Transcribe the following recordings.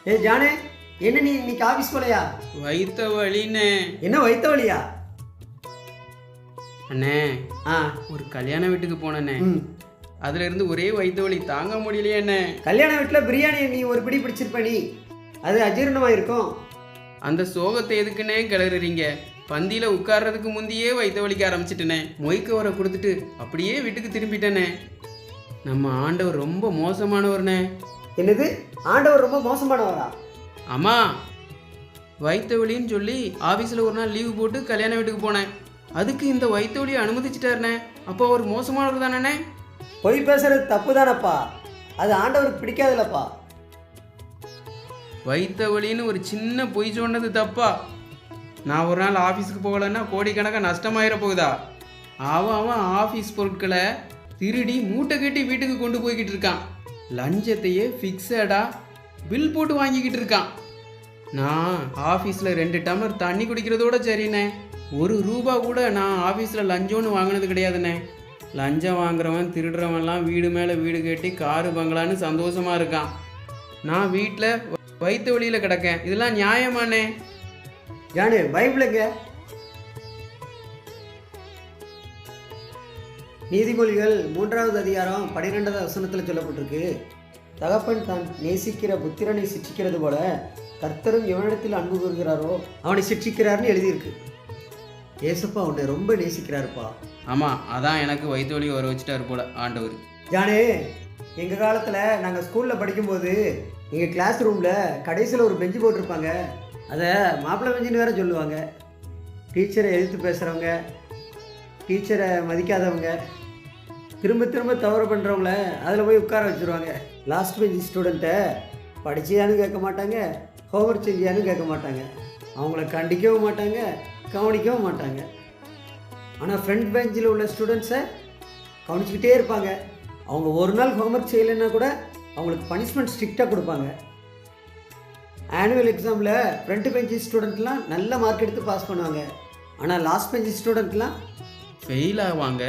ஏ ஜானே, என்ன நீ இன்னைக்கு ஆபீஸ் போலையா? வைத்த வலிண்ணே. என்ன வைத்த வலியா? அண்ணே, ஆ, ஒரு கல்யாண வீட்டுக்கு போனேண்ணே. ம். அதுல இருந்து ஒரே வைத்த வலி தாங்க முடியலையே அண்ணே. கல்யாண வீட்டில் பிரியாணி நீ ஒரு பிடி பிடிச்சிருப்ப, நீ அது அஜீரணமாக இருக்கும். அந்த சோகத்தை எதுக்குன்னே கிளறுறீங்க? பந்தியில் உட்கார்றதுக்கு முந்தையே வைத்த வலிக்க ஆரம்பிச்சிட்டேனே. மொய்க்க வர கொடுத்துட்டு அப்படியே வீட்டுக்கு திரும்பிட்டேனே. நம்ம ஆண்டவர் ரொம்ப மோசமானவர்னே. என்னது, ஆண்டவர் ரொம்ப மோசமானவரா? ஆமாம், வைத்த வலின்னு சொல்லி ஆஃபீஸில் ஒரு நாள் லீவு போட்டு கல்யாண வீட்டுக்கு போனேன். அதுக்கு இந்த வைத்த வலியை அனுமதிச்சிட்டாருண்ணே. அப்போ அவர் மோசமானவர் தானே? பொய் பேசுறது தப்பு தானப்பா, அது ஆண்டவருக்கு பிடிக்காதுல்லப்பா. வைத்த வலின்னு ஒரு சின்ன பொய் சொன்னது தப்பா? நான் ஒரு நாள் ஆஃபீஸுக்கு போகலன்னா கோடிக்கணக்காக நஷ்டமாயிட போகுதா? அவன் ஆஃபீஸ் பொருட்களை திருடி மூட்டை கட்டி வீட்டுக்கு கொண்டு போய்கிட்டு இருக்கான். லஞ்சத்தையே ஃபிக்ஸடாக பில் போட்டு வாங்கிக்கிட்டு இருக்கான். நான் ஆஃபீஸில் 2 டம்ளர் தண்ணி குடிக்கிறதோட சரிண்ணே. ₹1 கூட நான் ஆஃபீஸில் லஞ்சம்னு வாங்கினது கிடையாதுண்ணே. லஞ்சம் வாங்குறவன் திருடுறவன்லாம் வீடு மேலே வீடு கட்டி காரு பங்களான்னு சந்தோஷமாக இருக்கான். நான் வீட்டில் வைத்த வழியில் கிடக்கேன். இதெல்லாம் நியாயமானே? ஜானு, பைபிளுங்க நீதிமொழிகள் 3வது அதிகாரம் 12வது வசனத்தில் சொல்லப்பட்டிருக்கு, தகப்பன் தான் நேசிக்கிற புத்திரனை சிட்சிக்கிறது போல கர்த்தரும் எவனிடத்தில் அன்பு கூறுகிறாரோ அவனை சிட்சிக்கிறார்னு எழுதியிருக்கு. ஏசப்பா உன்னை ரொம்ப நேசிக்கிறாருப்பா. ஆமாம், அதான் எனக்கு வைத்த வலி வர வச்சுட்டாரு போல ஆண்டவர். ஜானே, எங்கள் காலத்தில் நாங்கள் ஸ்கூலில் படிக்கும்போது எங்கள் கிளாஸ் ரூமில் கடைசியில் ஒரு பெஞ்சு போட்டிருப்பாங்க. அதை மாப்பிள்ளை பெஞ்சுன்னு வேற சொல்லுவாங்க. டீச்சரை எதிர்த்து பேசுகிறவங்க, டீச்சரை மதிக்காதவங்க, திரும்ப திரும்ப தவறு பண்ணுறவங்கள அதில் போய் உட்கார வச்சுருவாங்க. லாஸ்ட் பெஞ்ச் ஸ்டூடெண்ட்டை படிச்சியான்னு கேட்க மாட்டாங்க, ஹோம்ஒர்க் செஞ்சியான்னு கேட்க மாட்டாங்க, அவங்கள கண்டிக்கவும் மாட்டாங்க, கவனிக்கவும் மாட்டாங்க. ஆனால் ஃப்ரண்ட் பெஞ்சில் உள்ள ஸ்டூடெண்ட்ஸை கவனிச்சுக்கிட்டே இருப்பாங்க. அவங்க ஒரு நாள் ஹோம்ஒர்க் செய்யலைன்னா கூட அவங்களுக்கு பனிஷ்மெண்ட் ஸ்ட்ரிக்டாக கொடுப்பாங்க. ஆனுவல் எக்ஸாமில் ஃப்ரண்ட் பெஞ்சு ஸ்டூடெண்ட்லாம் நல்ல மார்க் எடுத்து பாஸ் பண்ணுவாங்க. ஆனால் லாஸ்ட் பெஞ்சு ஸ்டூடெண்ட்லாம் ஃபெயில் ஆவாங்க.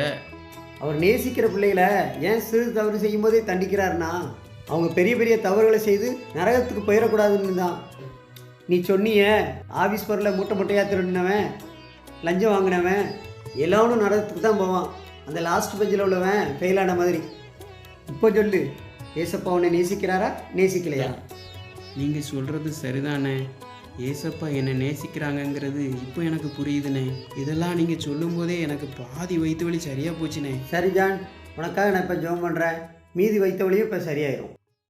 அவர் நேசிக்கிற பிள்ளைகளை ஏன் சிறு தவறு செய்யும் போதே தண்டிக்கிறாருன்னா, அவங்க பெரிய பெரிய தவறுகளை செய்து நரகத்துக்கு போயிடக்கூடாதுன்னு தான். நீ சொன்னிய ஆஃபீஸ் பொருளை மூட்டை மூட்டையாக திருடினவன், லஞ்சம் வாங்கினவன் எல்லாரும் நரகத்துக்கு தான் போவான். அந்த லாஸ்ட் பெஞ்சில் உள்ளவன் ஃபெயிலான மாதிரி. இப்போ சொல்லு, ஏசப்பா உன்னை நேசிக்கிறாரா நேசிக்கலையா? நீங்கள் சொல்கிறது சரிதானே. ஏசப்பா என்னை நேசிக்கிறாங்கங்கிறது இப்போ எனக்கு புரியுதுண்ணே. இதெல்லாம் நீங்கள் சொல்லும்போதே எனக்கு பாதி வயிற்று வலி சரியாக போச்சுண்ணே. சரி ஜான், உனக்காக நான் இப்போ ஜெபம் பண்ணுறேன். மீதி வைத்த வலியும் இப்போ சரியாயிரும்.